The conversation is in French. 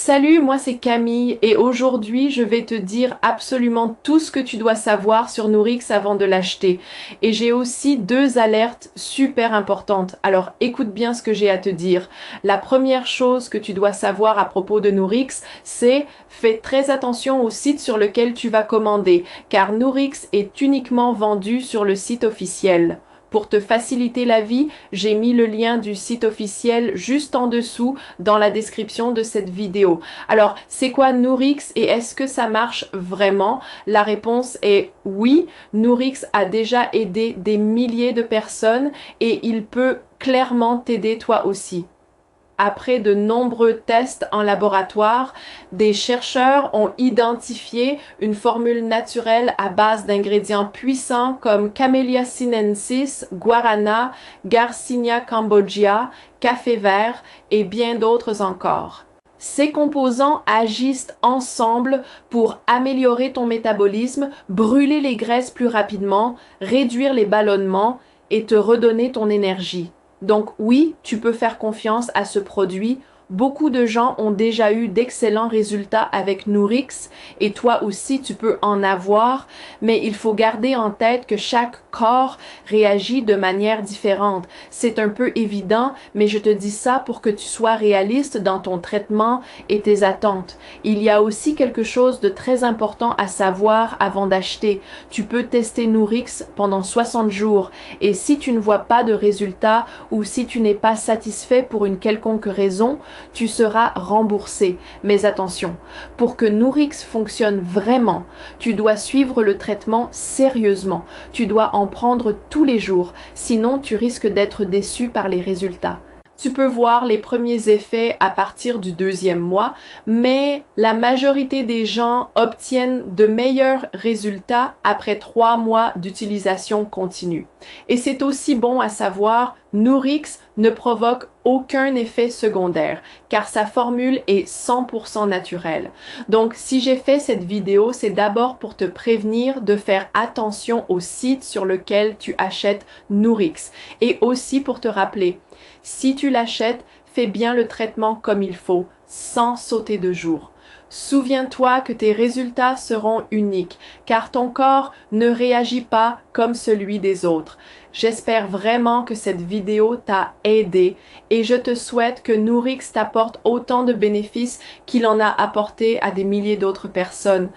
Salut, moi c'est Camille et aujourd'hui je vais te dire absolument tout ce que tu dois savoir sur Nourix avant de l'acheter. Et j'ai aussi deux alertes super importantes. Alors écoute bien ce que j'ai à te dire. La première chose que tu dois savoir à propos de Nourix, c'est fais très attention au site sur lequel tu vas commander, car Nourix est uniquement vendu sur le site officiel. Pour te faciliter la vie, j'ai mis le lien du site officiel juste en dessous dans la description de cette vidéo. Alors, c'est quoi Nourix et est-ce que ça marche vraiment? La réponse est oui. Nourix a déjà aidé des milliers de personnes et il peut clairement t'aider toi aussi. Après de nombreux tests en laboratoire, des chercheurs ont identifié une formule naturelle à base d'ingrédients puissants comme Camellia sinensis, guarana, Garcinia cambogia, café vert et bien d'autres encore. Ces composants agissent ensemble pour améliorer ton métabolisme, brûler les graisses plus rapidement, réduire les ballonnements et te redonner ton énergie. Donc oui, tu peux faire confiance à ce produit. Beaucoup de gens ont déjà eu d'excellents résultats avec Nourix et toi aussi tu peux en avoir, mais il faut garder en tête que chaque corps réagit de manière différente. C'est un peu évident, mais je te dis ça pour que tu sois réaliste dans ton traitement et tes attentes. Il y a aussi quelque chose de très important à savoir avant d'acheter. Tu peux tester Nourix pendant 60 jours et si tu ne vois pas de résultats ou si tu n'es pas satisfait pour une quelconque raison, tu seras remboursé. Mais attention, pour que Nourix fonctionne vraiment, tu dois suivre le traitement sérieusement. Tu dois en prendre tous les jours, sinon tu risques d'être déçu par les résultats. Tu peux voir les premiers effets à partir du deuxième mois, mais la majorité des gens obtiennent de meilleurs résultats après 3 mois d'utilisation continue. Et c'est aussi bon à savoir, Nourix ne provoque aucun effet secondaire, car sa formule est 100% naturelle. Donc, si j'ai fait cette vidéo, c'est d'abord pour te prévenir de faire attention au site sur lequel tu achètes Nourix, et aussi pour te rappeler, si tu l'achètes, fais bien le traitement comme il faut, sans sauter de jour. Souviens-toi que tes résultats seront uniques, car ton corps ne réagit pas comme celui des autres. J'espère vraiment que cette vidéo t'a aidé et je te souhaite que Nourix t'apporte autant de bénéfices qu'il en a apporté à des milliers d'autres personnes.